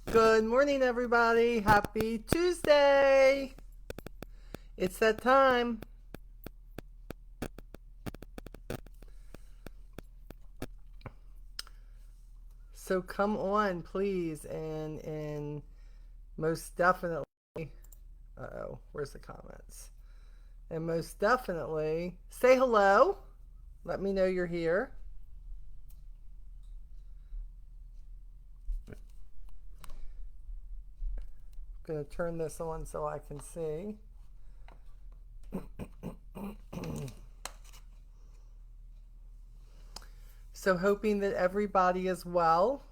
Good morning, everybody. Happy Tuesday. It's that time. So come on, please, and most definitely. Uh-oh, where's the comments? And most definitely, say hello. Let me know you're here. I'm going to turn this on so I can see. So hoping that everybody is well.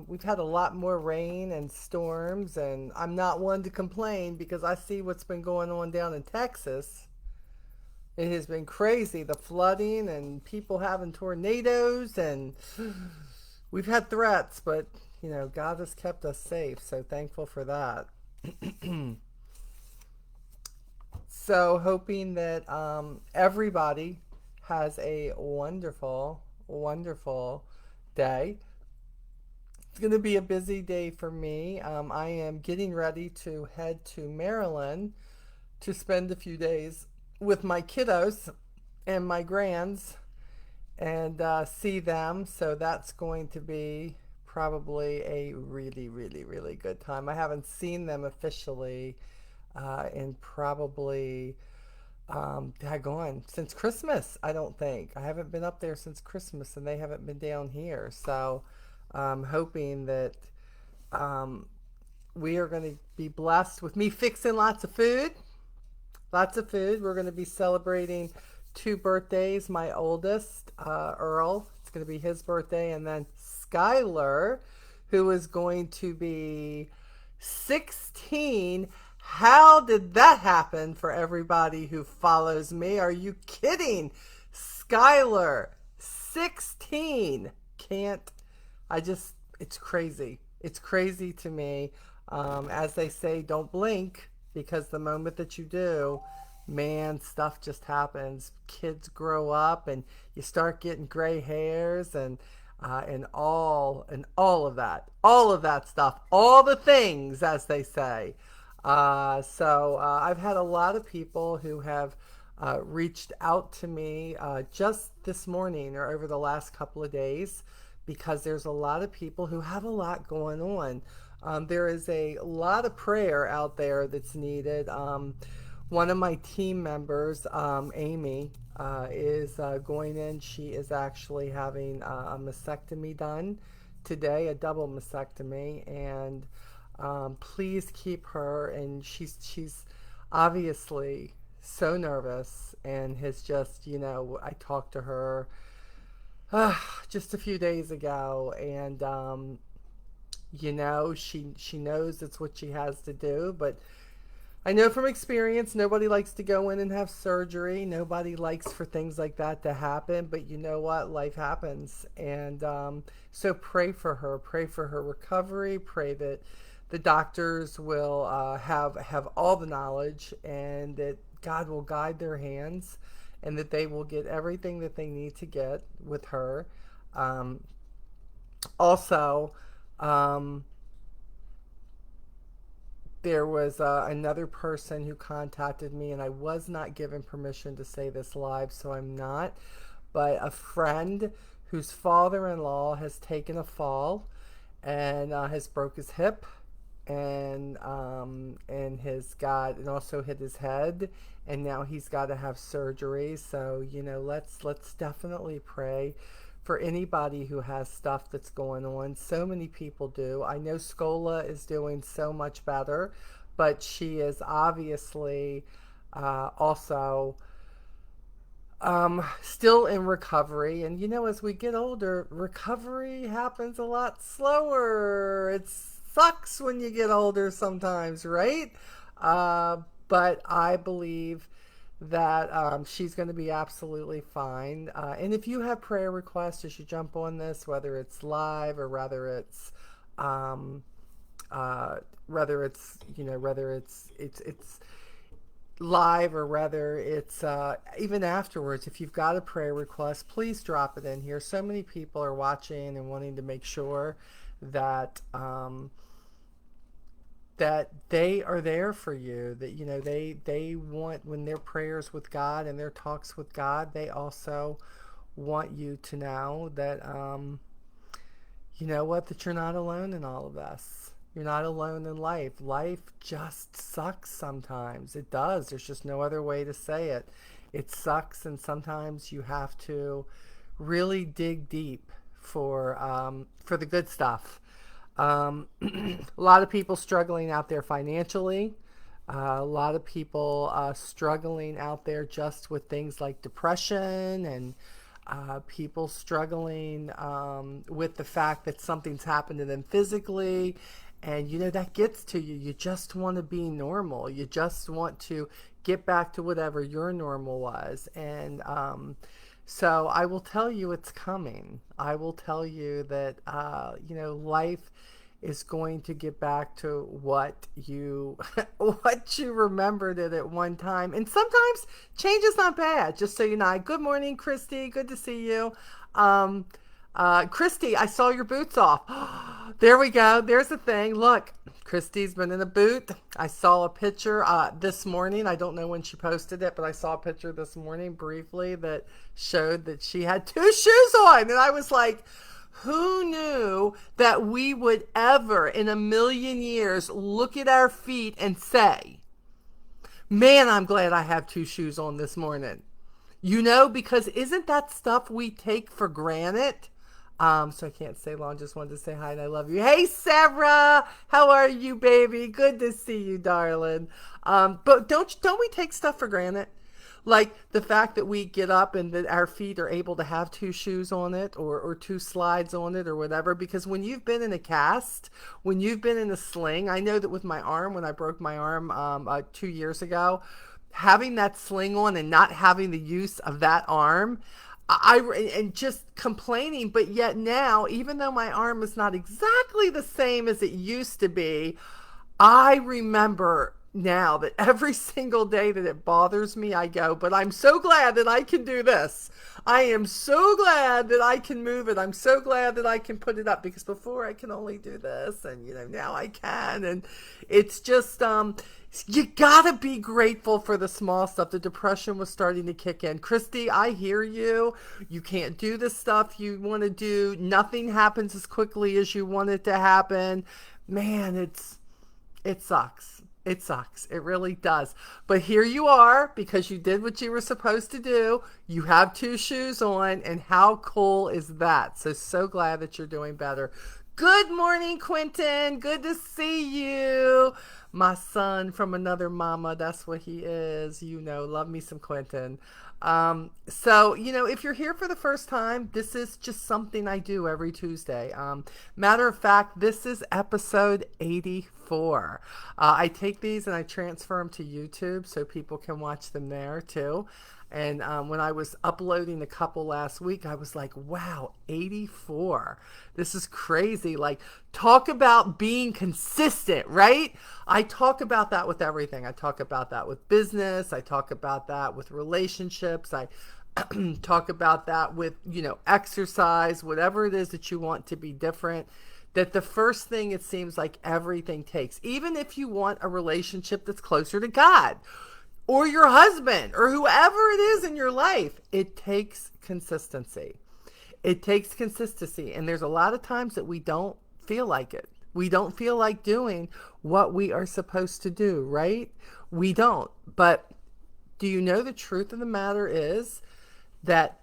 We've had a lot more rain and storms, and I'm not one to complain because I see what's been going on down in Texas. It has been crazy, the flooding and people having tornadoes, and we've had threats, but God has kept us safe, so thankful for that. So hoping that everybody has a wonderful, wonderful day. It's going to be a busy day for me. I am getting ready to head to Maryland to spend a few days with my kiddos and my grands and see them. So that's going to be probably a really, really, really good time. I haven't seen them officially in probably daggone since Christmas. I don't think I haven't been up there since Christmas, and they haven't been down here. So I'm hoping that um, we are going to be blessed with me fixing lots of food. Lots of food. We're going to be celebrating two birthdays. My oldest, Earl, it's going to be his birthday, and then Skylar, who is going to be 16. How did that happen for everybody who follows me? Are you kidding? Skylar, 16. Can't, it's crazy. It's crazy to me. As they say, don't blink because the moment that you do, man, stuff just happens. Kids grow up and you start getting gray hairs and all of that stuff, all the things, as they say. So I've had a lot of people who have reached out to me just this morning or over the last couple of days because there's a lot of people who have a lot going on. There is a lot of prayer out there that's needed. One of my team members, Amy, is going in. She is actually having a mastectomy done today, a double mastectomy, and please keep her. And she's obviously so nervous and has just, I talked to her just a few days ago, and she knows it's what she has to do, but I know from experience nobody likes to go in and have surgery. Nobody likes for things like that to happen, but you know what? Life happens. And so pray for her recovery. Pray that the doctors will have all the knowledge and that God will guide their hands and that they will get everything that they need to get with her. Um, also, um, there was another person who contacted me, and I was not given permission to say this live, so I'm not. But a friend whose father in law has taken a fall and has broke his hip and has got and also hit his head, and now he's got to have surgery. So let's definitely pray for anybody who has stuff that's going on. So many people do. I know Scola is doing so much better, but she is obviously also still in recovery. And as we get older, recovery happens a lot slower. It sucks when you get older sometimes, right? But I believe that she's going to be absolutely fine. And if you have prayer requests, you should jump on this, whether it's live or um, whether it's live or whether it's even afterwards. If you've got a prayer request, please drop it in here. So many people are watching and wanting to make sure that that they are there for you, that they want, when their prayers with God and their talks with God, they also want you to know that you know what, that you're not alone in all of this. You're not alone in life. Life just sucks sometimes. It does. There's just no other way to say it. It sucks, and sometimes you have to really dig deep for the good stuff. A lot of people struggling out there financially. A lot of people struggling out there just with things like depression, and people struggling with the fact that something's happened to them physically. And that gets to you. You just want to be normal. You just want to get back to whatever your normal was. And so I will tell you it's coming. I will tell you that, life is going to get back to what you what you remembered it at one time. And sometimes change is not bad, just so you know. Good morning, Christy. Good to see you. Um, Christy, I saw your boots off. There we go. There's the thing. Look, Christy's been in a boot. I saw a picture this morning. I don't know when she posted it, but I saw a picture this morning briefly that showed that she had two shoes on. And I was like, who knew that we would ever in a million years look at our feet and say, man, I'm glad I have two shoes on this morning? Because isn't that stuff we take for granted? So I can't stay long. Just wanted to say hi and I love you. Hey, Sarah, how are you, baby? Good to see you, darling. But don't we take stuff for granted? Like the fact that we get up and that our feet are able to have two shoes on it, or two slides on it, or whatever. Because when you've been in a cast, when you've been in a sling, I know that with my arm, when I broke my arm 2 years ago, having that sling on and not having the use of that arm, and just complaining. But yet now, even though my arm is not exactly the same as it used to be, I remember now that every single day that it bothers me, I go, but I'm so glad that I can do this. I am so glad that I can move it. I'm so glad that I can put it up, because before I can only do this, and now I can. And it's just you gotta be grateful for the small stuff. The depression was starting to kick in. Christy, I hear you. You can't do the stuff you want to do. Nothing happens as quickly as you want it to happen. Man, it sucks. It sucks. It really does. But here you are, because you did what you were supposed to do. You have two shoes on, and how cool is that? So glad that you're doing better. Good morning, Quentin. Good to see you. My son from another mama. That's what he is. Love me some Quentin. So, if you're here for the first time, this is just something I do every Tuesday. Matter of fact, this is episode 84. I take these and I transfer them to YouTube so people can watch them there too. And when I was uploading a couple last week, I was like, wow, 84. This is crazy. Like, talk about being consistent, right? I talk about that with everything. I talk about that with business. I talk about that with relationships. I talk about that with, exercise, whatever it is that you want to be different. That the first thing, it seems like everything takes, even if you want a relationship that's closer to God, or your husband, or whoever it is in your life, it takes consistency. It takes consistency. And there's a lot of times that we don't feel like it. We don't feel like doing what we are supposed to do, right? We don't. But do you know the truth of the matter is that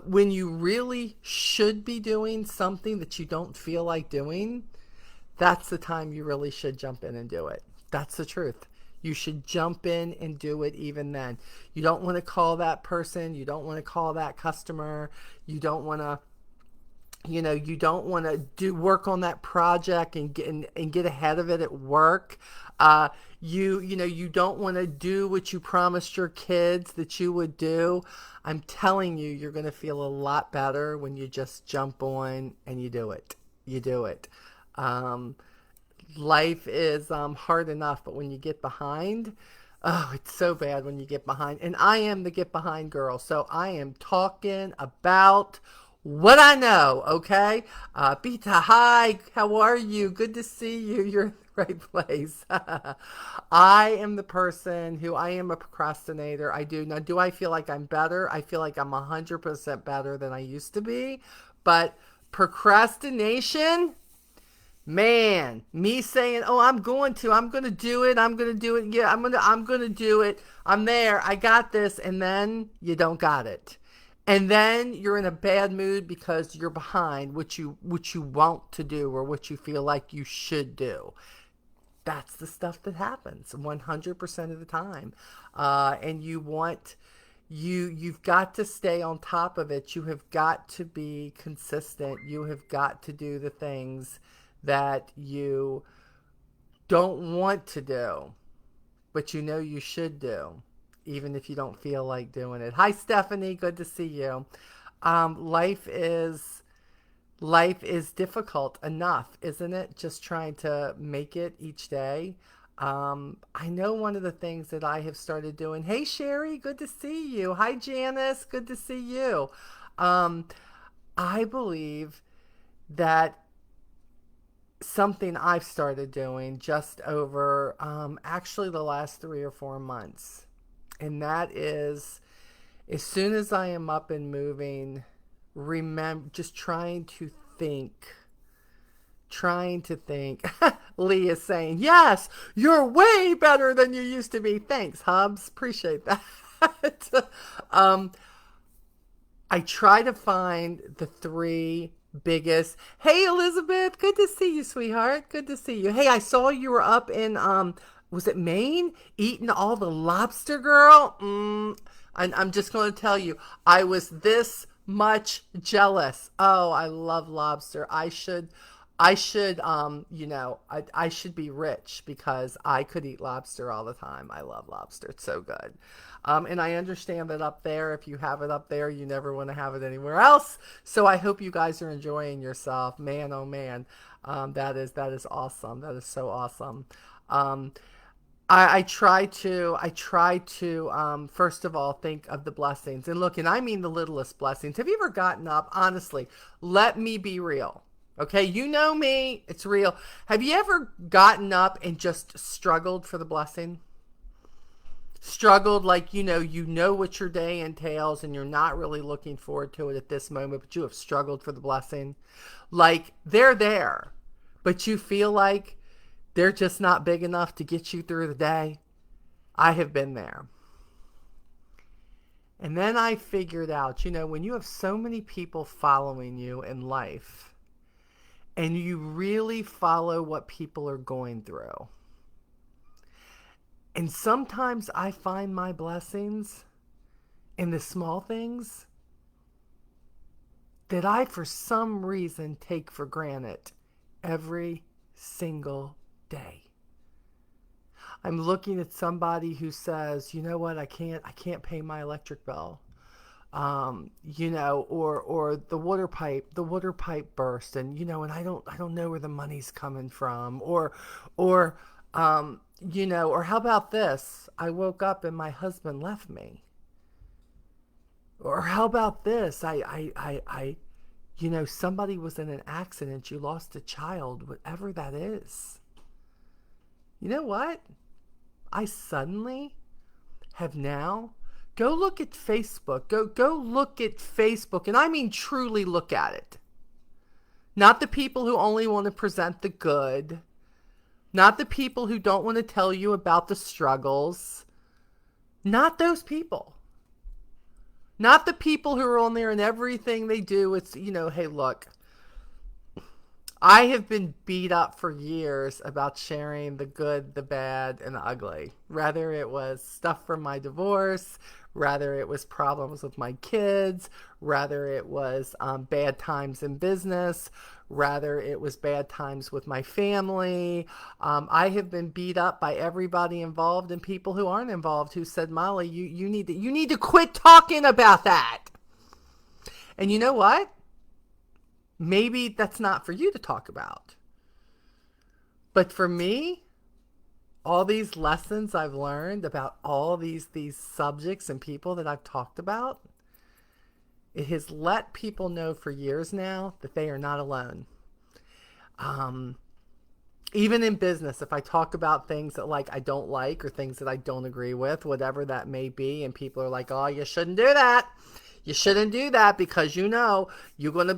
when you really should be doing something that you don't feel like doing, that's the time you really should jump in and do it. That's the truth. You should jump in and do it even then. You don't want to call that person. You don't want to call that customer. You don't want to, you don't want to do work on that project and get ahead of it at work. You don't want to do what you promised your kids that you would do. I'm telling you, you're going to feel a lot better when you just jump on and you do it. You do it. Life is hard enough, but when you get behind, oh, it's so bad when you get behind. And I am the get behind girl. So I am talking about what I know, okay? Beta, hi, how are you? Good to see you. You're in the right place. I am the person who I am a procrastinator. I do. Now, do I feel like I'm better? I feel like I'm 100% better than I used to be. But procrastination, man, me saying, "Oh, I'm going to do it. I'm going to do it. Yeah, I'm going to do it. I'm there. I got this." And then you don't got it. And then you're in a bad mood because you're behind what you want to do or what you feel like you should do. That's the stuff that happens 100% of the time. And you've got to stay on top of it. You have got to be consistent. You have got to do the things that you don't want to do, but you know you should do, even if you don't feel like doing it. Hi, Stephanie. Good to see you. Life is difficult enough, isn't it? Just trying to make it each day. I know one of the things that I have started doing. Hey, Sherry, good to see you. Hi, Janice, good to see you. Um, I believe that something I've started doing just over actually the last 3 or 4 months, and that is as soon as I am up and moving, remember just think trying to think. Lee is saying, yes, you're way better than you used to be. Thanks, Hubs. Appreciate that. um, I try to find the three biggest. Hey, Elizabeth. Good to see you, sweetheart. Good to see you. Hey, I saw you were up in, was it Maine? Eating all the lobster, girl? And I'm just going to tell you, I was this much jealous. Oh, I love lobster. I should be rich because I could eat lobster all the time. I love lobster. It's so good. And I understand that up there, if you have it up there, you never want to have it anywhere else. So I hope you guys are enjoying yourself. Man, oh man, that is awesome. That is so awesome. Um, I try to first of all think of the blessings and look, and I mean the littlest blessings. Have you ever gotten up? Honestly, let me be real. Okay, you know me, it's real. Have you ever gotten up and just struggled for the blessing? Struggled like you know what your day entails and you're not really looking forward to it at this moment, but you have struggled for the blessing. Like they're there, but you feel like they're just not big enough to get you through the day. I have been there. And then I figured out, when you have so many people following you in life and you really follow what people are going through. And sometimes I find my blessings in the small things that I, for some reason, take for granted every single day. I'm looking at somebody who says, you know what, I can't pay my electric bill. Or the water pipe burst, and I don't know where the money's coming from, or how about this? I woke up and my husband left me. Or how about this? Somebody was in an accident, you lost a child, whatever that is. You know what? I suddenly have now go look at Facebook. Go look at Facebook, and I mean truly look at it. Not the people who only want to present the good, not the people who don't want to tell you about the struggles. Not those people. Not the people who are on there and everything they do, it's, hey, look, I have been beat up for years about sharing the good, the bad, and the ugly. Rather it was stuff from my divorce, rather it was problems with my kids, rather it was bad times in business, rather it was bad times with my family. I have been beat up by everybody involved and people who aren't involved who said, Molly, you need to quit talking about that. And you know what? Maybe that's not for you to talk about. But for me, all these lessons I've learned about all these subjects and people that I've talked about, It has let people know for years now that they are not alone. Um, Even in business, if I talk about things that like I don't like or things that I don't agree with, whatever that may be, and people are like, "Oh, you shouldn't do that. You shouldn't do that because you're gonna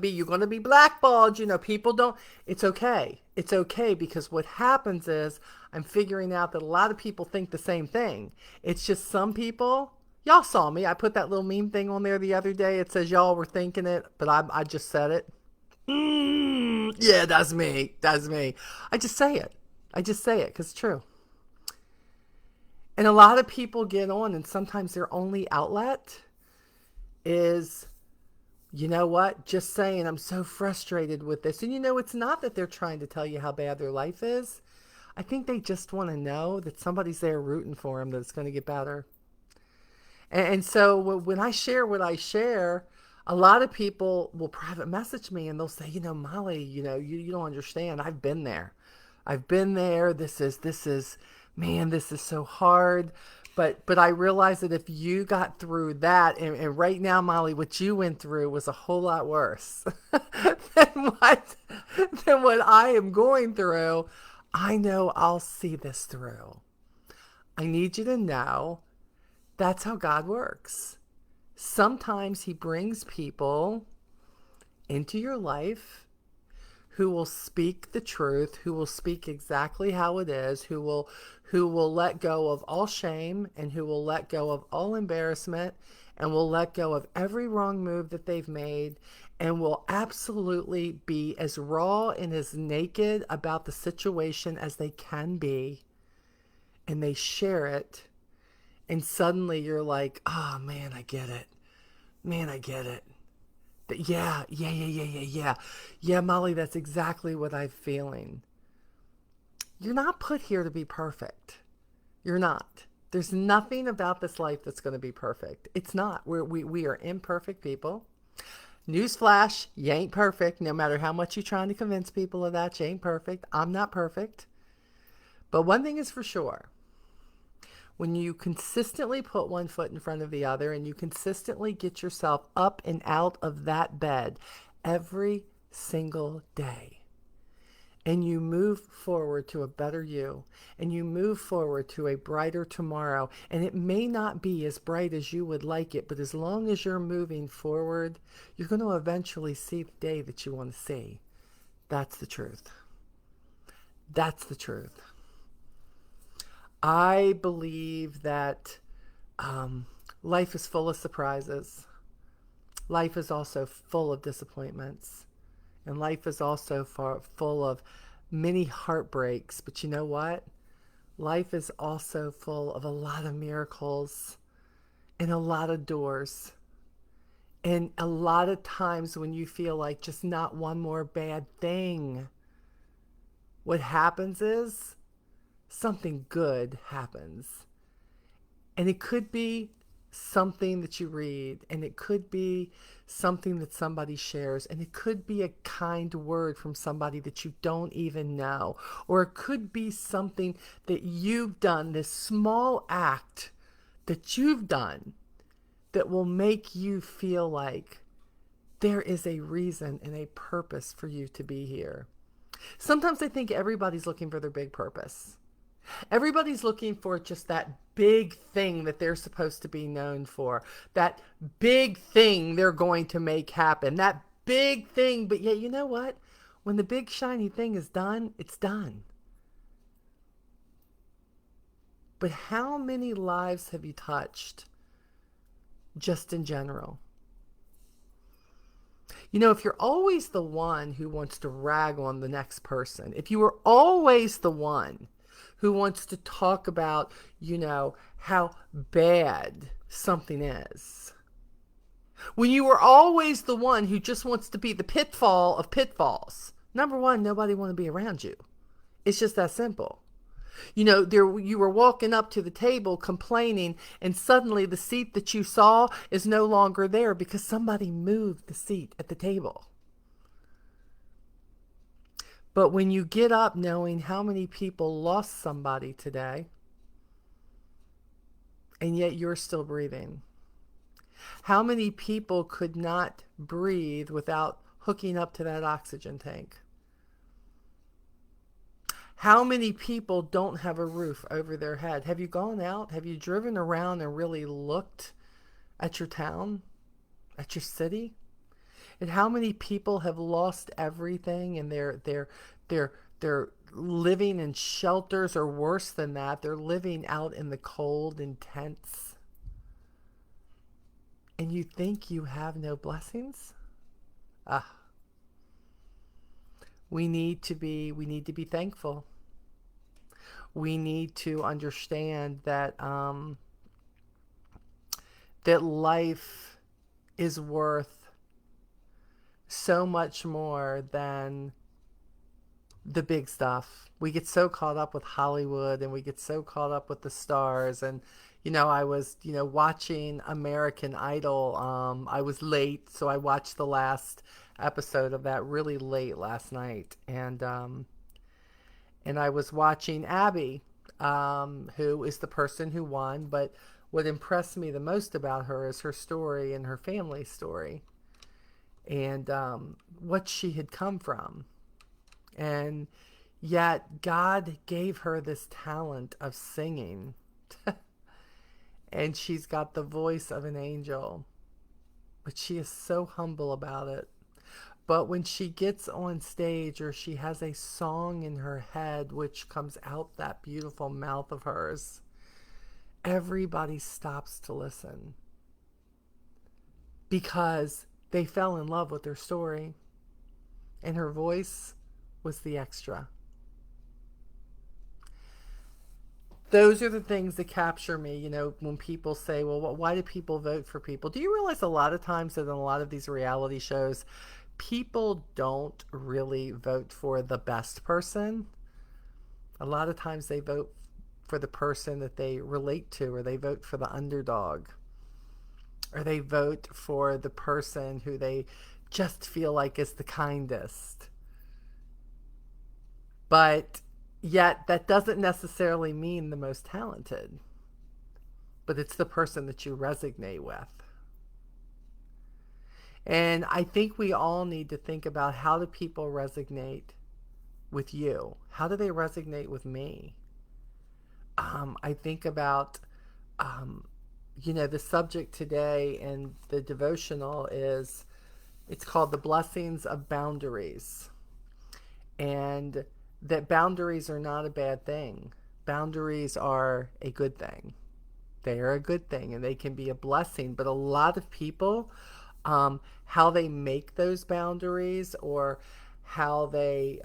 be blackballed." People don't. It's okay. It's okay because what happens is I'm figuring out that a lot of people think the same thing. It's just some people. Y'all saw me. I put that little meme thing on there the other day. It says y'all were thinking it, but I just said it. Yeah, that's me. That's me. I just say it. I just say it because it's true. And a lot of people get on, and sometimes their only outlet is, you know what, just saying, I'm so frustrated with this. And it's not that they're trying to tell you how bad their life is. I think they just want to know that somebody's there rooting for them, that it's going to get better. And so when I share what I share, a lot of people will private message me and they'll say, Molly, you don't understand. I've been there. I've been there. Man, this is so hard. But I realize that if you got through that, and right now, Molly, what you went through was a whole lot worse than what than what I am going through. I know I'll see this through. I need you to know that's how God works. Sometimes He brings people into your life who will speak the truth, who will speak exactly how it is, who will let go of all shame and who will let go of all embarrassment and will let go of every wrong move that they've made and will absolutely be as raw and as naked about the situation as they can be, and they share it, and suddenly you're like, oh man, I get it. Man, I get it. Yeah, yeah, yeah, yeah, yeah, yeah. Yeah, Molly, that's exactly what I'm feeling. You're not put here to be perfect. You're not. There's nothing about this life that's going to be perfect. It's not. We are imperfect people. Newsflash, you ain't perfect. No matter how much you're trying to convince people of that, you ain't perfect. I'm not perfect. But one thing is for sure. When you consistently put one foot in front of the other and you consistently get yourself up and out of that bed every single day, and you move forward to a better you, and you move forward to a brighter tomorrow, and it may not be as bright as you would like it, but as long as you're moving forward, you're going to eventually see the day that you want to see. That's the truth. That's the truth. I believe that life is full of surprises. Life is also full of disappointments. And life is also full of many heartbreaks. But you know what? Life is also full of a lot of miracles and a lot of doors. And a lot of times when you feel like just not one more bad thing, what happens is something good happens. And it could be something that you read, and it could be something that somebody shares, and it could be a kind word from somebody that you don't even know, or it could be something that you've done, this small act that you've done that will make you feel like there is a reason and a purpose for you to be here. Sometimes I think everybody's looking for their big purpose. Everybody's looking for just that big thing that they're supposed to be known for, that big thing they're going to make happen, that big thing. But yet, you know what? When the big shiny thing is done, it's done. But how many lives have you touched just in general? If you're always the one who wants to rag on the next person, if you are always the one who wants to talk about, how bad something is, when you are always the one who just wants to be the pitfall of pitfalls, number one, nobody want to be around you. It's just that simple. You were walking up to the table complaining, and suddenly the seat that you saw is no longer there because somebody moved the seat at the table. But when you get up knowing how many people lost somebody today, and yet you're still breathing, How many people could not breathe without hooking up to that oxygen tank? How many people don't have a roof over their head? Have you gone out? Have you driven around and really looked at your town, at your city? And how many people have lost everything and they're living in shelters, or worse than that, they're living out in the cold in tents. And you think you have no blessings? Ah, we need to be thankful. We need to understand that life is worth so much more than the big stuff. We get so caught up with Hollywood and we get so caught up with the stars. And, I was, watching American Idol. I was late, so I watched the last episode of that really late last night. And I was watching Abby, who is the person who won. But what impressed me the most about her is her story and her family story, and what she had come from. And yet, God gave her this talent of singing, and she's got the voice of an angel, but she is so humble about it. But when she gets on stage, or she has a song in her head which comes out that beautiful mouth of hers, everybody stops to listen because they fell in love with her story, and her voice was the extra. Those are the things that capture me, when people say, well, why do people vote for people? Do you realize a lot of times that in a lot of these reality shows, people don't really vote for the best person? A lot of times they vote for the person that they relate to, or they vote for the underdog, or they vote for the person who they just feel like is the kindest. But yet, that doesn't necessarily mean the most talented, but it's the person that you resonate with. And I think we all need to think about, how do people resonate with you? How do they resonate with me? I think about, um, the subject today in the devotional is, it's called The Blessings of Boundaries. And that boundaries are not a bad thing. Boundaries are a good thing. They are a good thing, and they can be a blessing. But a lot of people, how they make those boundaries, or how they,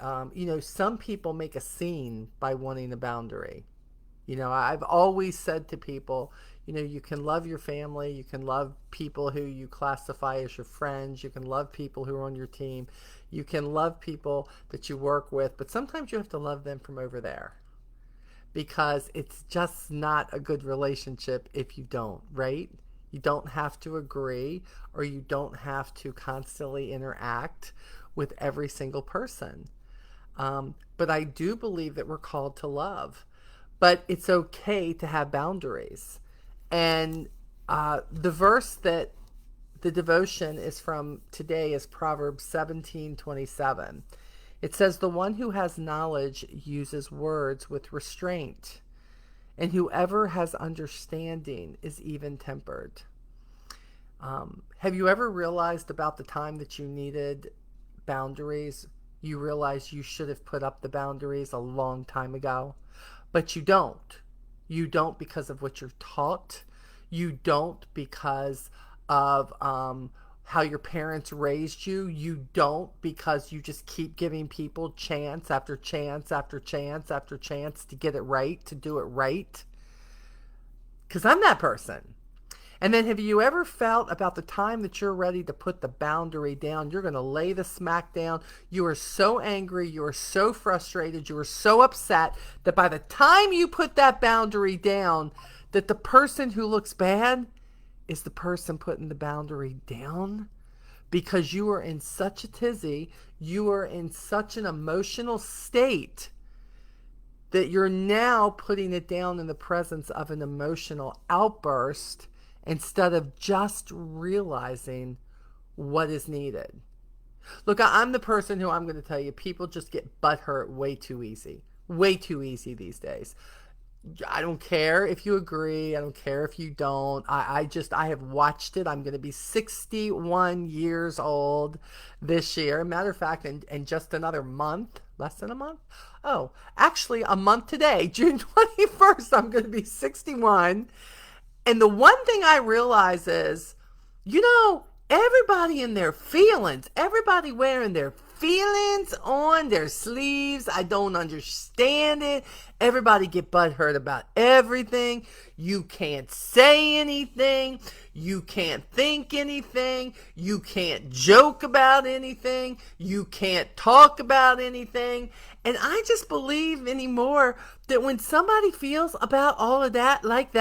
some people make a scene by wanting a boundary. I've always said to people, you can love your family, you can love people who you classify as your friends, you can love people who are on your team, you can love people that you work with, but sometimes you have to love them from over there, because it's just not a good relationship if you don't, right? You don't have to agree, or you don't have to constantly interact with every single person. But I do believe that we're called to love. But it's okay to have boundaries. And the verse that the devotion is from today is Proverbs 17:27. It says, "The one who has knowledge uses words with restraint, and whoever has understanding is even tempered." Have you ever realized, about the time that you needed boundaries, you realized you should have put up the boundaries a long time ago? But you don't. You don't because of what you're taught. You don't because of how your parents raised you. You don't because you just keep giving people chance after chance after chance after chance to get it right, to do it right. Because I'm that person. And then, have you ever felt, about the time that you're ready to put the boundary down, you're going to lay the smack down, you are so angry, you are so frustrated, you are so upset, that by the time you put that boundary down, that the person who looks bad is the person putting the boundary down? Because you are in such a tizzy, you are in such an emotional state, that you're now putting it down in the presence of an emotional outburst, instead of just realizing what is needed. Look, I'm the person who, I'm going to tell you, people just get butthurt way too easy. Way too easy these days. I don't care if you agree. I don't care if you don't. I have watched it. I'm going to be 61 years old this year. Matter of fact, in just another month, less than a month. Oh, actually, a month today, June 21st, I'm going to be 61. And the one thing I realize is, everybody in their feelings, everybody wearing their feelings on their sleeves. I don't understand it. Everybody get butthurt about everything. You can't say anything. You can't think anything. You can't joke about anything. You can't talk about anything. And I just believe anymore that when somebody feels about all of that, like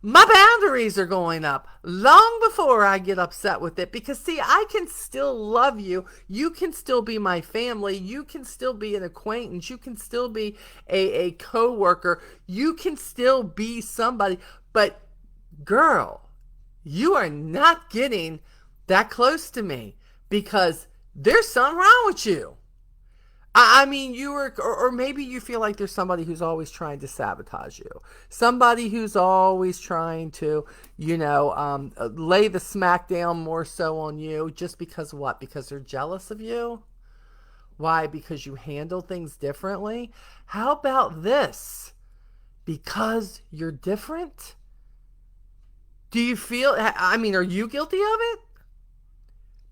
my boundaries are going up long before I get upset with it, because see, I can still love you. You can still be my family. You can still be an acquaintance. You can still be a co-worker. You can still be somebody. But girl, you are not getting that close to me because there's something wrong with you. I mean, you were, or maybe you feel like there's somebody who's always trying to sabotage you. Somebody who's always trying to, lay the smack down more so on you just because what? Because they're jealous of you? Why? Because you handle things differently? How about this? Because you're different? Do you feel, are you guilty of it?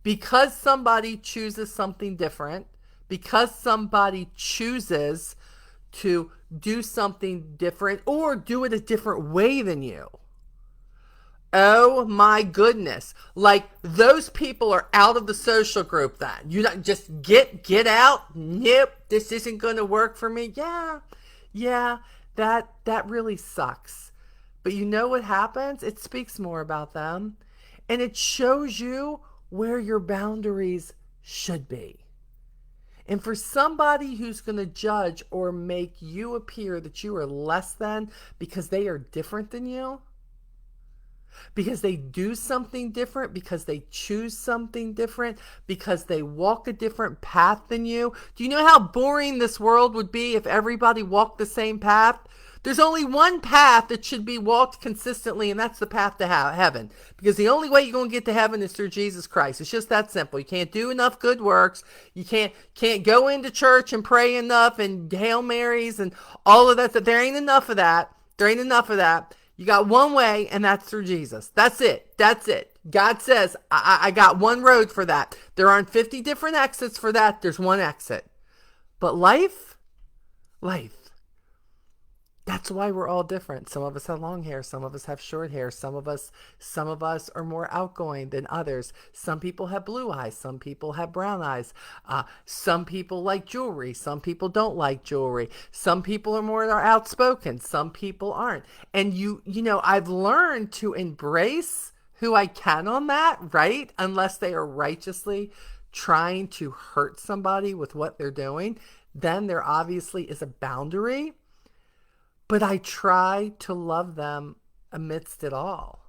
Because somebody chooses something different, because somebody chooses to do something different or do it a different way than you. Oh my goodness. Like those people are out of the social group then. You not just get out. Nope, this isn't going to work for me. Yeah, that really sucks. But you know what happens? It speaks more about them and it shows you where your boundaries should be. And for somebody who's going to judge or make you appear that you are less than because they are different than you, because they do something different, because they choose something different, because they walk a different path than you. Do you know how boring this world would be if everybody walked the same path? There's only one path that should be walked consistently, and that's the path to heaven. Because the only way you're going to get to heaven is through Jesus Christ. It's just that simple. You can't do enough good works. You can't go into church and pray enough and Hail Marys and all of that. There ain't enough of that. There ain't enough of that. You got one way, and that's through Jesus. That's it. That's it. God says, I got one road for that. There aren't 50 different exits for that. There's one exit. But life, that's why we're all different. Some of us have long hair. Some of us have short hair. Some of us are more outgoing than others. Some people have blue eyes. Some people have brown eyes. Some people like jewelry. Some people don't like jewelry. Some people are more outspoken. Some people aren't. And I've learned to embrace who I can on that, right? Unless they are righteously trying to hurt somebody with what they're doing, then there obviously is a boundary. But I try to love them amidst it all.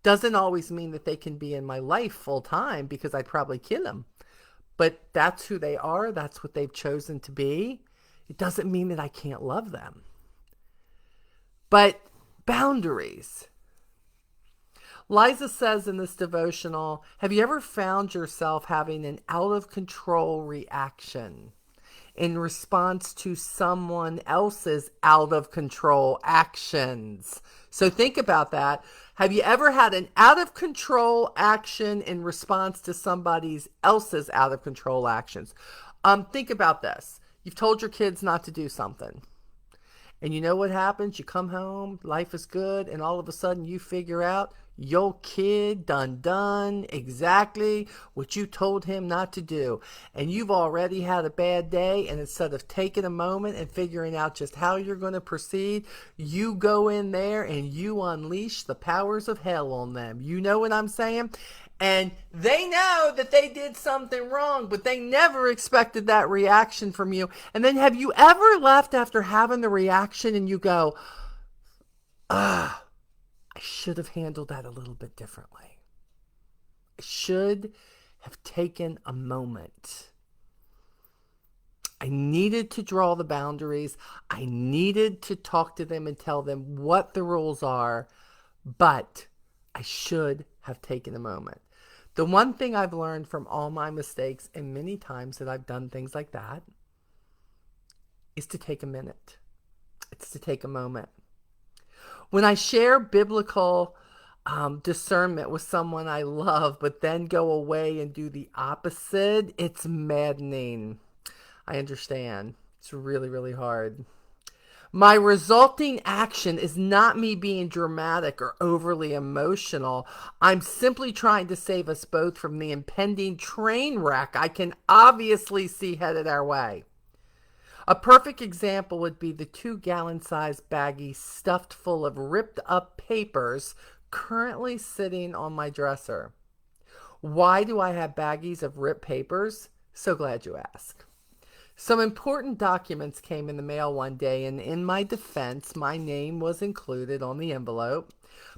Doesn't always mean that they can be in my life full time because I'd probably kill them. But that's who they are. That's what they've chosen to be. It doesn't mean that I can't love them. But boundaries. Liza says in this devotional, have you ever found yourself having an out of control reaction in response to someone else's out of control actions? So think about that. Have you ever had an out of control action in response to somebody else's out of control actions? Think about this. You've told your kids not to do something. And you know what happens? You come home, life is good, and all of a sudden you figure out your kid done exactly what you told him not to do. And you've already had a bad day, and instead of taking a moment and figuring out just how you're going to proceed, you go in there and you unleash the powers of hell on them. You know what I'm saying? And they know that they did something wrong, but they never expected that reaction from you. And then have you ever left after having the reaction and you go, I should have handled that a little bit differently. I should have taken a moment. I needed to draw the boundaries. I needed to talk to them and tell them what the rules are, but I should have taken a moment. The one thing I've learned from all my mistakes and many times that I've done things like that is to take a minute. It's to take a moment. When I share biblical discernment with someone I love, but then go away and do the opposite, it's maddening. I understand. It's really, really hard. My resulting action is not me being dramatic or overly emotional. I'm simply trying to save us both from the impending train wreck I can obviously see headed our way. A perfect example would be the 2-gallon size baggie stuffed full of ripped up papers currently sitting on my dresser. Why do I have baggies of ripped papers? So glad you asked. Some important documents came in the mail one day, and in my defense, my name was included on the envelope.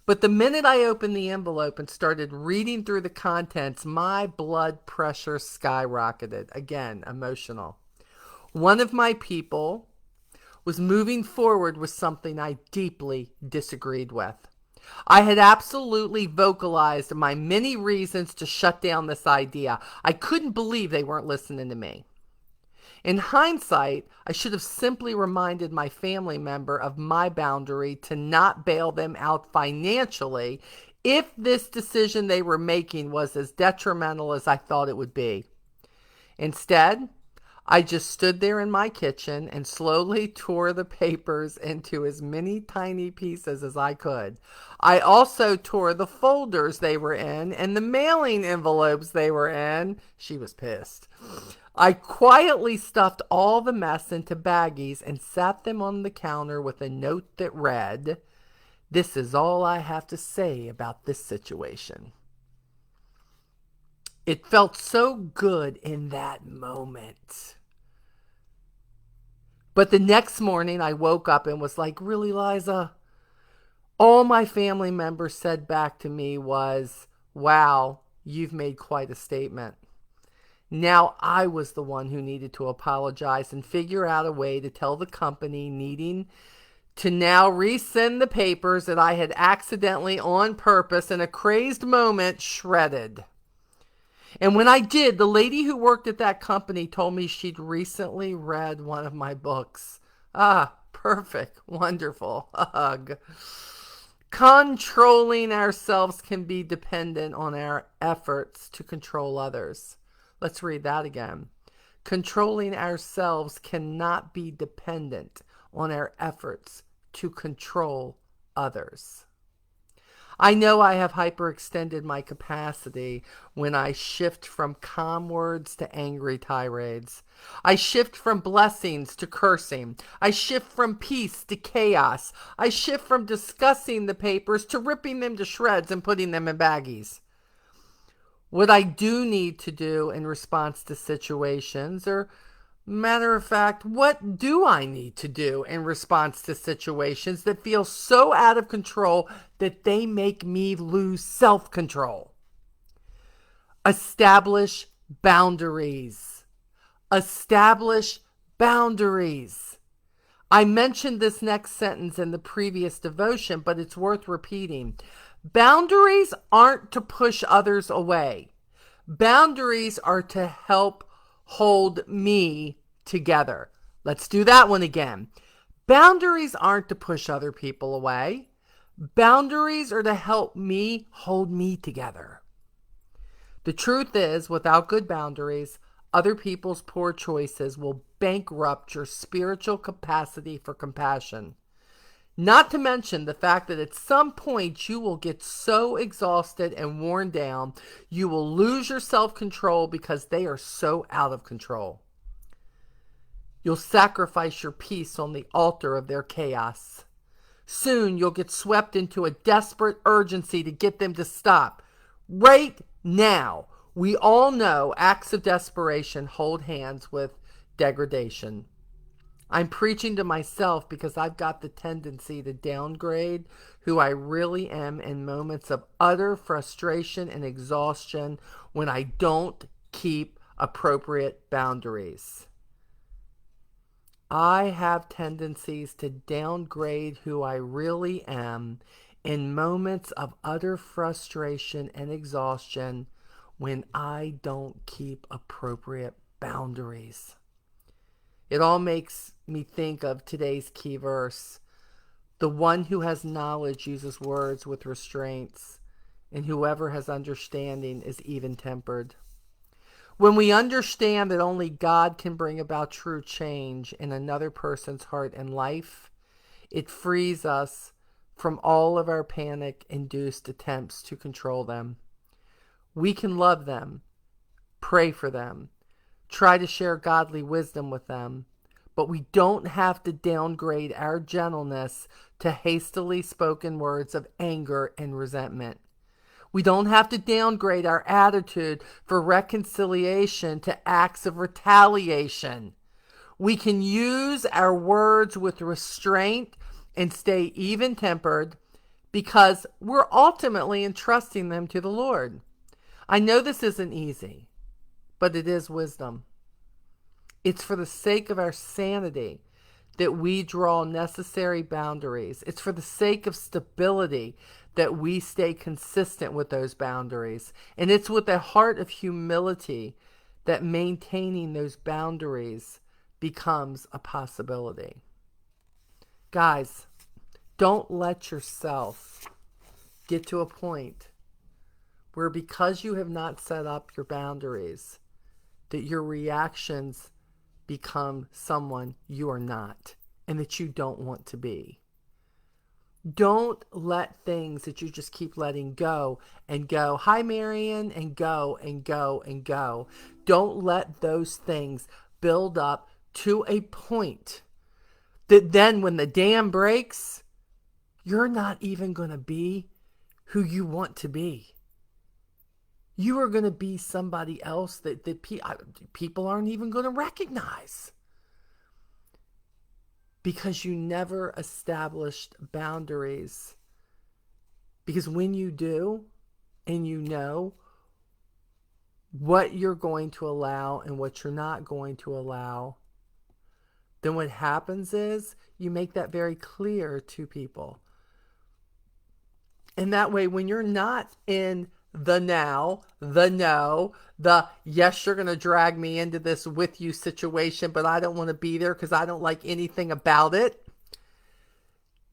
But the minute I opened the envelope and started reading through the contents, my blood pressure skyrocketed. Again, emotional. One of my people was moving forward with something I deeply disagreed with. I had absolutely vocalized my many reasons to shut down this idea. I couldn't believe they weren't listening to me. In hindsight, I should have simply reminded my family member of my boundary to not bail them out financially if this decision they were making was as detrimental as I thought it would be. Instead, I just stood there in my kitchen and slowly tore the papers into as many tiny pieces as I could. I also tore the folders they were in and the mailing envelopes they were in. She was pissed. I quietly stuffed all the mess into baggies and sat them on the counter with a note that read, "This is all I have to say about this situation." It felt so good in that moment. But the next morning I woke up and was like, really, Liza? All my family members said back to me was, wow, you've made quite a statement. Now I was the one who needed to apologize and figure out a way to tell the company needing to now resend the papers that I had accidentally, on purpose, in a crazed moment, shredded. And when I did, the lady who worked at that company told me she'd recently read one of my books. Ah, perfect, wonderful, a hug. Controlling ourselves can be dependent on our efforts to control others. Let's read that again. Controlling ourselves cannot be dependent on our efforts to control others. I know I have hyperextended my capacity when I shift from calm words to angry tirades. I shift from blessings to cursing. I shift from peace to chaos. I shift from discussing the papers to ripping them to shreds and putting them in baggies. What I do need to do in response to situations, or matter of fact, what do I need to do in response to situations that feel so out of control that they make me lose self-control? Establish boundaries. Establish boundaries. I mentioned this next sentence in the previous devotion, but it's worth repeating. Boundaries aren't to push others away. Boundaries are to help hold me together. Let's do that one again. Boundaries aren't to push other people away. Boundaries are to help me hold me together. The truth is, without good boundaries, other people's poor choices will bankrupt your spiritual capacity for compassion. Not to mention the fact that at some point you will get so exhausted and worn down, you will lose your self-control because they are so out of control. You'll sacrifice your peace on the altar of their chaos. Soon you'll get swept into a desperate urgency to get them to stop. Right now, we all know acts of desperation hold hands with degradation. I'm preaching to myself because I've got the tendency to downgrade who I really am in moments of utter frustration and exhaustion when I don't keep appropriate boundaries. I have tendencies to downgrade who I really am in moments of utter frustration and exhaustion when I don't keep appropriate boundaries. It all makes me think of today's key verse. The one who has knowledge uses words with restraints, and whoever has understanding is even tempered. When we understand that only God can bring about true change in another person's heart and life, it frees us from all of our panic-induced attempts to control them. We can love them, pray for them, try to share godly wisdom with them, but we don't have to downgrade our gentleness to hastily spoken words of anger and resentment. We don't have to downgrade our attitude for reconciliation to acts of retaliation. We can use our words with restraint and stay even tempered because we're ultimately entrusting them to the Lord. I know this isn't easy, but it is wisdom. It's for the sake of our sanity that we draw necessary boundaries. It's for the sake of stability that we stay consistent with those boundaries. And it's with a heart of humility that maintaining those boundaries becomes a possibility. Guys, don't let yourself get to a point where because you have not set up your boundaries, that your reactions become someone you are not and that you don't want to be. Don't let things that you just keep letting go and go, hi Marion, and go and go and go. Don't let those things build up to a point that then when the dam breaks, you're not even going to be who you want to be. You are going to be somebody else that people aren't even going to recognize. Because you never established boundaries. Because when you do, and you know what you're going to allow and what you're not going to allow, then what happens is you make that very clear to people. And that way, when you're not in the now, the no, the yes, you're going to drag me into this with you situation, but I don't want to be there because I don't like anything about it.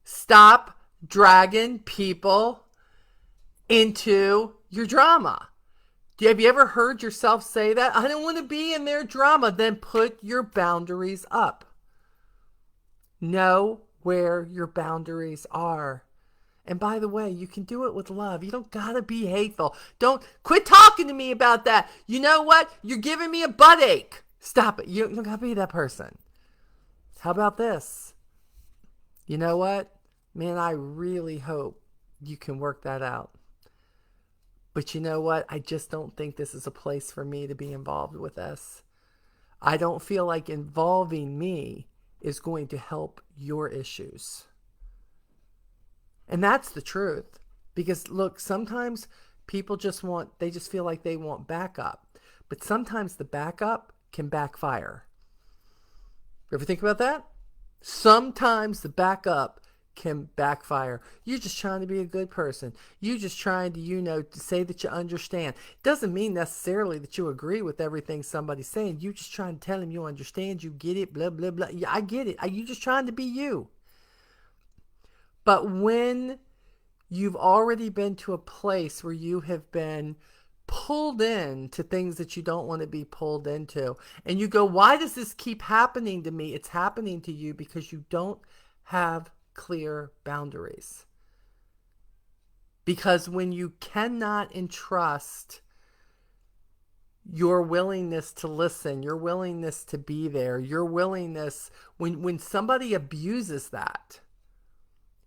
Stop dragging people into your drama. Have you ever heard yourself say that? I don't want to be in their drama. Then put your boundaries up. Know where your boundaries are. And by the way, you can do it with love. You don't gotta be hateful. Don't quit talking to me about that. You know what? You're giving me a butt ache. Stop it. You don't gotta be that person. How about this? You know what? Man, I really hope you can work that out. But you know what? I just don't think this is a place for me to be involved with this. I don't feel like involving me is going to help your issues. And that's the truth. Because look, sometimes people just feel like they want backup. But sometimes the backup can backfire. You ever think about that? Sometimes the backup can backfire. You're just trying to be a good person. You're just trying to, to say that you understand. It doesn't mean necessarily that you agree with everything somebody's saying. You're just trying to tell them you understand, you get it, blah, blah, blah. Yeah, I get it. You're just trying to be you. But when you've already been to a place where you have been pulled into things that you don't want to be pulled into, and you go, why does this keep happening to me? It's happening to you because you don't have clear boundaries. Because when you cannot entrust your willingness to listen, your willingness to be there, your willingness, when somebody abuses that,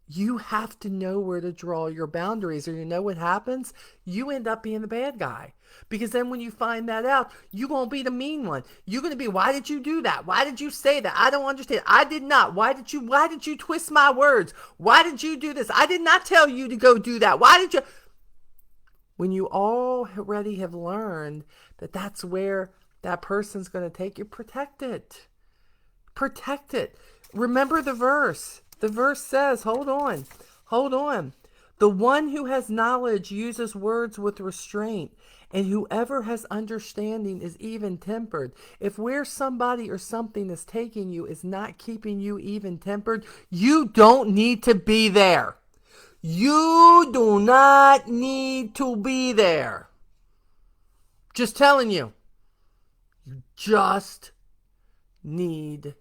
You have to know where to draw your boundaries, or you know what happens? You end up being the bad guy. Because then when you find that out, you're going to be the mean one. You're going to be, why did you do that? Why did you say that? I don't understand. I did not. Why did you twist my words? Why did you do this? I did not tell you to go do that. Why did you? When you already have learned that that's where that person's going to take you, protect it. Protect it. Remember the verse. The verse says, hold on, hold on. The one who has knowledge uses words with restraint, and whoever has understanding is even tempered. If where somebody or something is taking you is not keeping you even tempered, you don't need to be there. You do not need to be there. Just telling you. You just need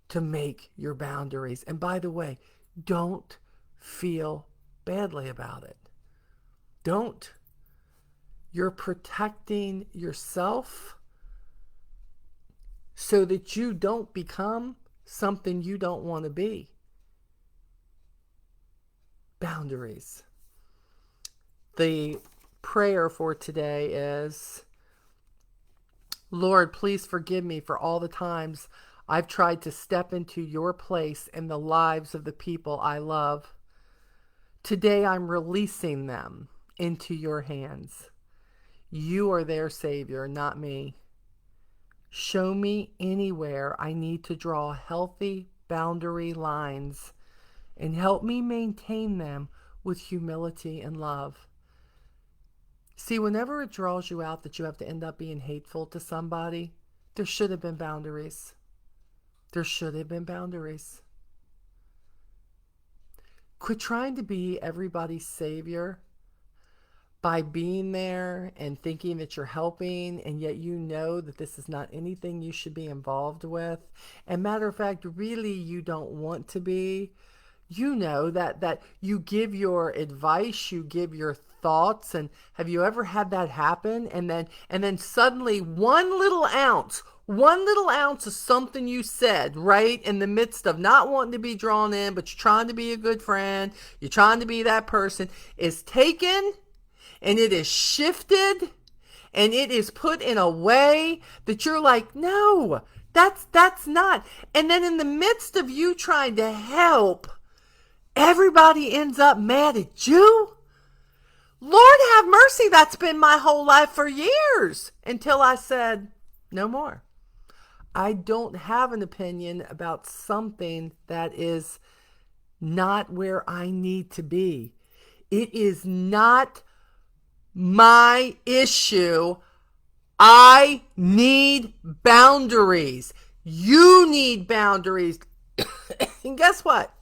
to make your boundaries. And by the way, don't feel badly about it. Don't. You're protecting yourself so that you don't become something you don't want to be. Boundaries. The prayer for today is, Lord, please forgive me for all the times I've tried to step into your place in the lives of the people I love. Today I'm releasing them into your hands. You are their Savior, not me. Show me anywhere I need to draw healthy boundary lines and help me maintain them with humility and love. See, whenever it draws you out that you have to end up being hateful to somebody, there should have been boundaries. There should have been boundaries. Quit trying to be everybody's savior by being there and thinking that you're helping, and yet you know that this is not anything you should be involved with. And matter of fact, really you don't want to be. You know that you give your advice, you give your thoughts, and have you ever had that happen? And then suddenly one little ounce of something you said right in the midst of not wanting to be drawn in, but you're trying to be a good friend, you're trying to be that person, is taken and it is shifted and it is put in a way that you're like, no, that's not. And then in the midst of you trying to help, everybody ends up mad at you. Lord have mercy, that's been my whole life for years until I said, no more. I don't have an opinion about something that is not where I need to be. It is not my issue. I need boundaries. You need boundaries. And guess what?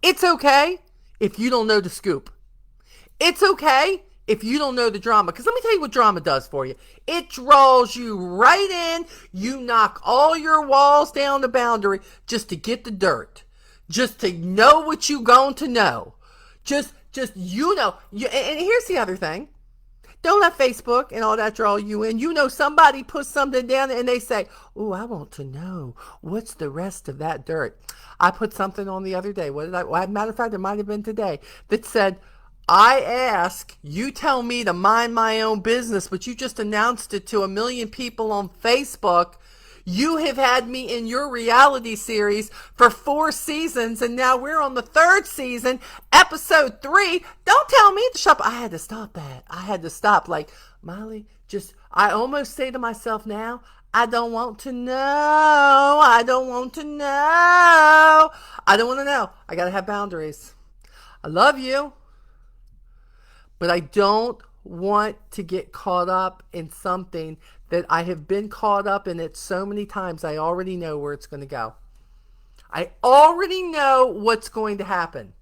It's okay if you don't know the scoop. It's okay if you don't know the drama. Because let me tell you what drama does for you. It draws you right in. You knock all your walls down the boundary just to get the dirt. Just to know what you going to know. Just you know. And here's the other thing. Don't let Facebook and all that draw you in. You know somebody puts something down there and they say, oh, I want to know what's the rest of that dirt. I put something on the other day. What did I? Well, matter of fact, it might have been today that said, I ask, you tell me to mind my own business, but you just announced it to 1 million people on Facebook. You have had me in your reality series for 4 seasons, and now we're on the 3rd season, episode 3. Don't tell me to shop. I had to stop that. I had to stop. Like, Molly, I almost say to myself now, I don't want to know. I don't want to know. I don't want to know. I got to have boundaries. I love you. But I don't want to get caught up in something that I have been caught up in it so many times. I already know where it's going to go. I already know what's going to happen.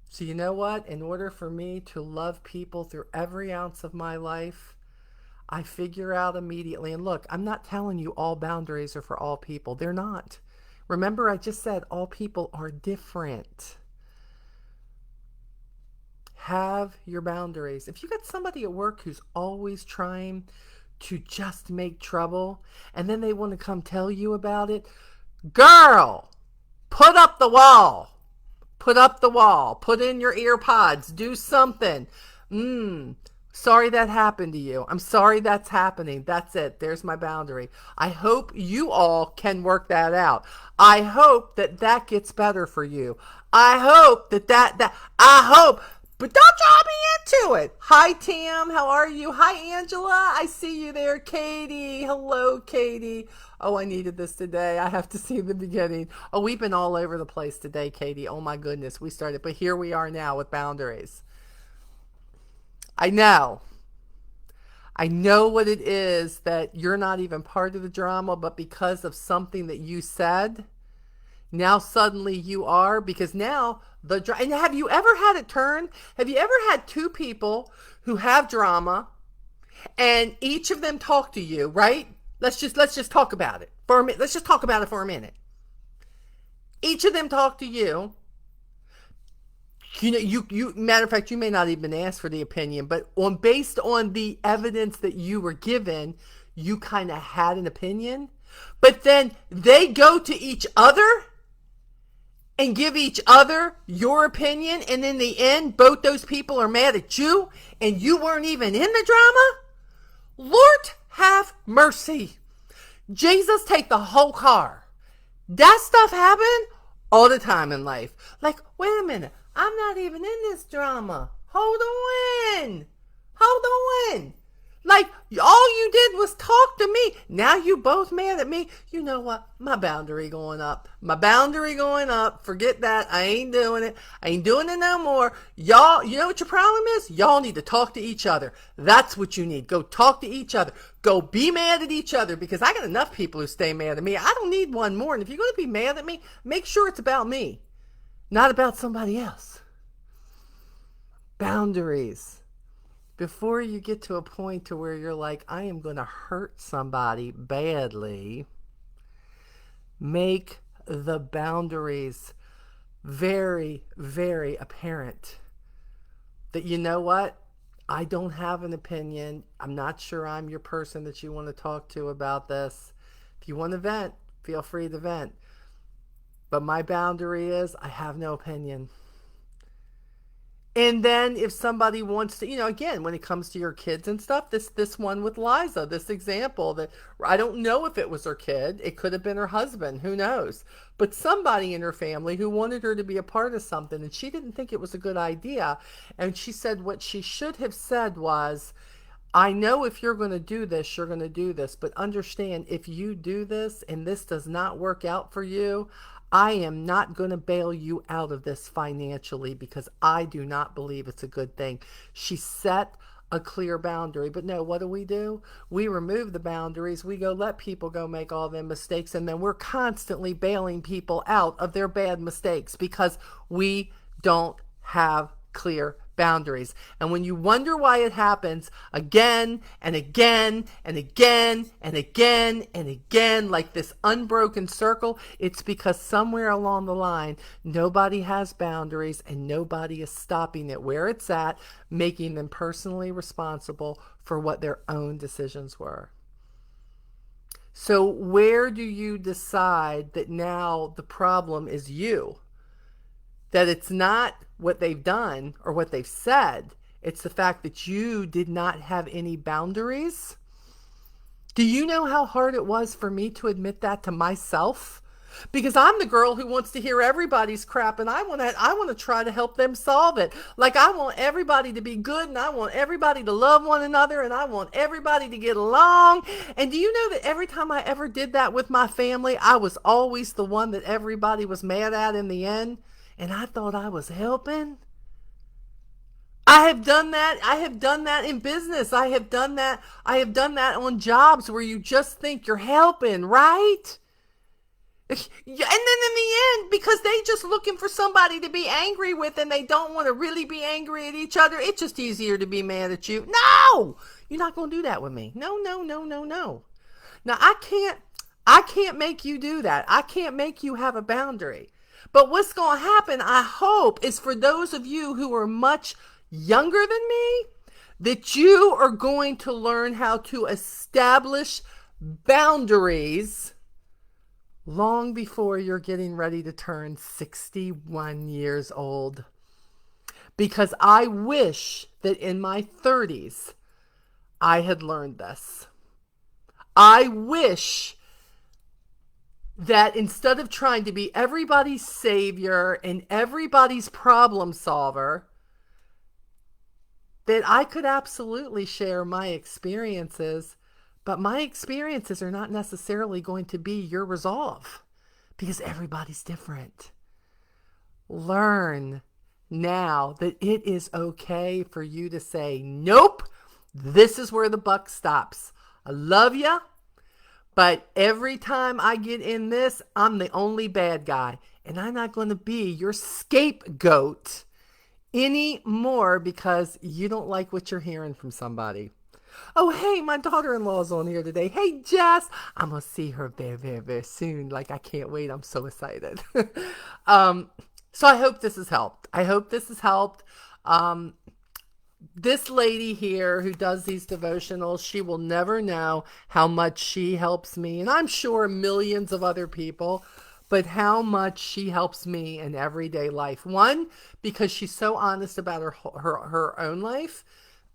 So you know what? In order for me to love people through every ounce of my life, I figure out immediately. And look, I'm not telling you all boundaries are for all people. They're not. Remember, I just said all people are different. Have your boundaries. If you got somebody at work who's always trying to just make trouble and then they want to come tell you about it, girl, Put up the wall. Put up the wall. Put in your ear pods. Do something. Sorry that happened to you. I'm sorry that's happening. That's it. There's my boundary. I hope you all can work that out. I hope that that gets better for you. I hope I hope, but don't draw me into it. Hi, Tam. How are you? Hi, Angela. I see you there. Katie. Hello, Katie. Oh, I needed this today. I have to see the beginning. Oh, we've been all over the place today, Katie. Oh, my goodness. We started, but here we are now with boundaries. I know. I know what it is that you're not even part of the drama, but because of something that you said, now suddenly you are, because now and have you ever had it turn? Have you ever had two people who have drama and each of them talk to you, right? Let's just talk about it for a minute. Let's just talk about it for a minute. Each of them talk to you. You know, you matter of fact, you may not even ask for the opinion, but based on the evidence that you were given, you kind of had an opinion. But then they go to each other and give each other your opinion, and in the end, both those people are mad at you, and you weren't even in the drama? Lord have mercy. Jesus, take the whole car. That stuff happened all the time in life. Like, wait a minute. I'm not even in this drama. Hold on. Hold on. Like, all you did was talk to me. Now you both mad at me. You know what? My boundary going up. My boundary going up. Forget that. I ain't doing it. I ain't doing it no more. Y'all, you know what your problem is? Y'all need to talk to each other. That's what you need. Go talk to each other. Go be mad at each other, because I got enough people who stay mad at me. I don't need one more. And if you're going to be mad at me, make sure it's about me, not about somebody else. Boundaries. Before you get to a point to where you're like, I am going to hurt somebody badly, make the boundaries very, very apparent. That, you know what? I don't have an opinion. I'm not sure I'm your person that you want to talk to about this. If you want to vent, feel free to vent. But my boundary is, I have no opinion. And then if somebody wants to, you know, again, when it comes to your kids and stuff, this one with Liza, this example that I don't know if it was her kid. It could have been her husband. Who knows? But somebody in her family who wanted her to be a part of something, and she didn't think it was a good idea. And she said what she should have said was, I know if you're going to do this, you're going to do this. But understand, if you do this and this does not work out for you, I am not going to bail you out of this financially, because I do not believe it's a good thing. She set a clear boundary. But no, what do? We remove the boundaries. We go let people go make all them mistakes. And then we're constantly bailing people out of their bad mistakes because we don't have clear boundaries. And when you wonder why it happens again and again and again and again and again, like this unbroken circle, it's because somewhere along the line, nobody has boundaries and nobody is stopping it where it's at, making them personally responsible for what their own decisions were. So where do you decide that now the problem is you? That it's not what they've done or what they've said. It's the fact that you did not have any boundaries. Do you know how hard it was for me to admit that to myself? Because I'm the girl who wants to hear everybody's crap, and I want to try to help them solve it. Like, I want everybody to be good, and I want everybody to love one another, and I want everybody to get along. And do you know that every time I ever did that with my family, I was always the one that everybody was mad at in the end? And I thought I was helping. I have done that. I have done that in business. I have done that on jobs where you just think you're helping, right? And then in the end, because they just looking for somebody to be angry with and they don't want to really be angry at each other, it's just easier to be mad at you. No! You're not going to do that with me. No. Now, I can't make you do that. I can't make you have a boundary. But what's going to happen, I hope, is for those of you who are much younger than me, that you are going to learn how to establish boundaries long before you're getting ready to turn 61 years old. Because I wish that in my 30s I had learned this. I wish that instead of trying to be everybody's savior and everybody's problem solver, that I could absolutely share my experiences, but my experiences are not necessarily going to be your resolve because everybody's different. Learn now that it is okay for you to say, nope, this is where the buck stops. I love you, but every time I get in this, I'm the only bad guy. And I'm not going to be your scapegoat anymore because you don't like what you're hearing from somebody. Oh, hey, my daughter-in-law's on here today. Hey, Jess. I'm going to see her very, very, very soon. Like, I can't wait. I'm so excited. um, so I hope this has helped. I hope this has helped. Um, this lady here who does these devotionals, she will never know how much she helps me, and I'm sure millions of other people, but how much she helps me in everyday life. One, because she's so honest about her own life,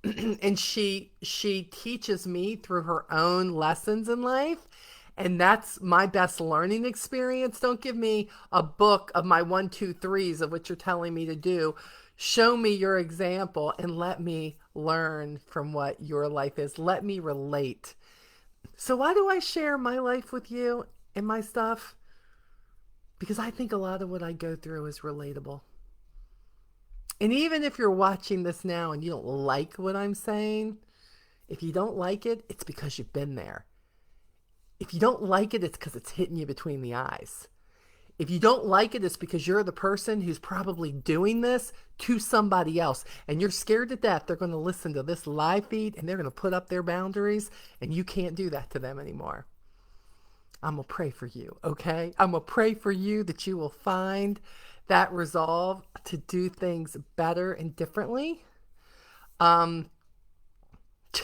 and she teaches me through her own lessons in life, and that's my best learning experience. Don't give me a book of my 1, 2, 3s of what you're telling me to do. Show me your example and let me learn from what your life is. Let me relate. So why do I share my life with you and my stuff? Because I think a lot of what I go through is relatable. And even if you're watching this now and you don't like what I'm saying, if you don't like it, it's because you've been there. If you don't like it, it's because it's hitting you between the eyes. If you don't like it, it's because you're the person who's probably doing this to somebody else. And you're scared to death they're going to listen to this live feed and they're going to put up their boundaries and you can't do that to them anymore. I'm going to pray for you, okay? I'm going to pray for you that you will find that resolve to do things better and differently. Um,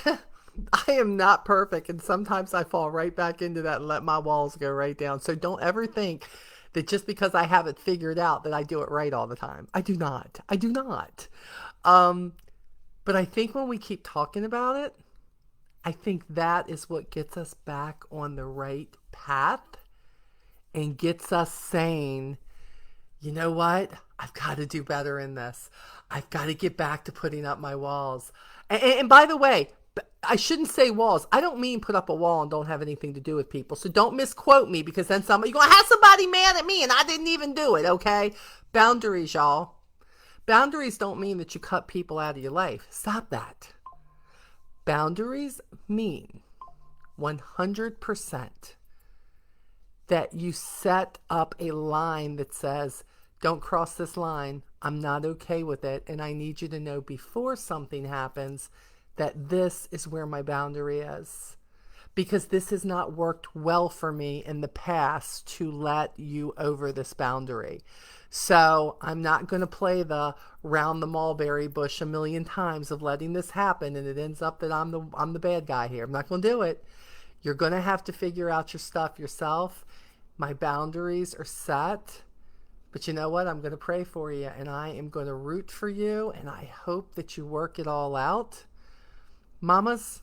I am not perfect, and sometimes I fall right back into that and let my walls go right down. So don't ever think that just because I have it figured out that I do it right all the time. I do not. I do not. Um, but I think when we keep talking about it, I think that is what gets us back on the right path and gets us saying, you know what? I've got to do better in this. I've got to get back to putting up my walls. And by the way, I shouldn't say walls. I don't mean put up a wall and don't have anything to do with people. So don't misquote me because then you're going to have somebody mad at me and I didn't even do it, okay? Boundaries, y'all. Boundaries don't mean that you cut people out of your life. Stop that. Boundaries mean 100% that you set up a line that says, don't cross this line. I'm not okay with it. And I need you to know before something happens that this is where my boundary is. Because this has not worked well for me in the past to let you over this boundary. So I'm not going to play the round the mulberry bush a million times of letting this happen and it ends up that I'm the bad guy here. I'm not going to do it. You're going to have to figure out your stuff yourself. My boundaries are set. But you know what? I'm going to pray for you and I am going to root for you and I hope that you work it all out. Mamas,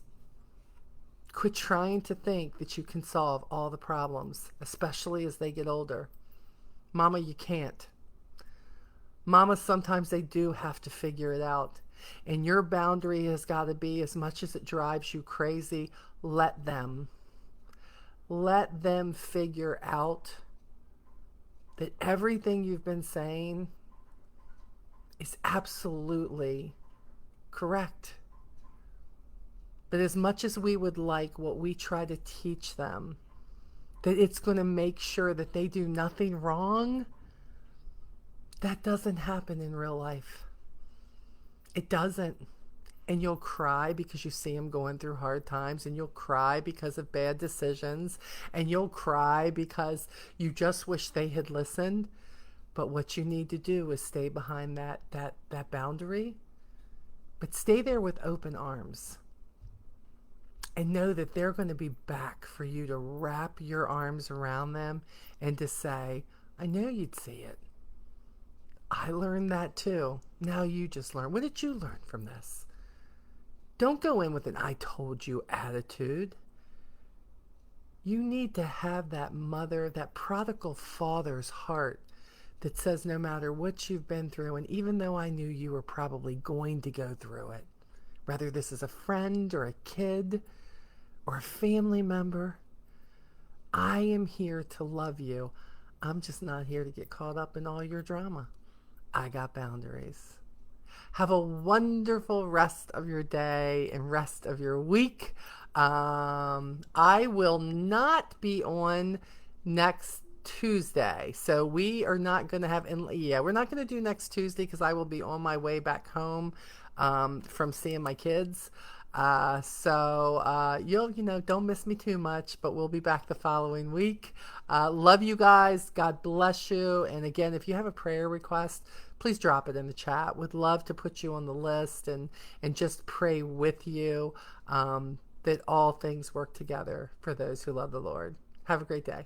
quit trying to think that you can solve all the problems, especially as they get older. Mama, you can't. Mama, sometimes they do have to figure it out. And your boundary has got to be, as much as it drives you crazy, let them. Let them figure out that everything you've been saying is absolutely correct. But as much as we would like what we try to teach them, that it's going to make sure that they do nothing wrong, that doesn't happen in real life. It doesn't. And you'll cry because you see them going through hard times, and you'll cry because of bad decisions, and you'll cry because you just wish they had listened. But what you need to do is stay behind that boundary, but stay there with open arms. and know that they're going to be back for you to wrap your arms around them and to say, I know you'd see it. I learned that too. Now you just learn. What did you learn from this? Don't go in with an I told you attitude. You need to have that mother, that prodigal father's heart that says, no matter what you've been through, and even though I knew you were probably going to go through it, whether this is a friend or a kid or a family member, I am here to love you. I'm just not here to get caught up in all your drama. I got boundaries. Have a wonderful rest of your day and rest of your week. I will not be on next Tuesday. So we are not going to have, we're not going to do next Tuesday because I will be on my way back home from seeing my kids. You'll, don't miss me too much, but we'll be back the following week. Love you guys. God bless you. And again, if you have a prayer request, please drop it in the chat. Would love to put you on the list and just pray with you that all things work together for those who love the Lord. Have a great day.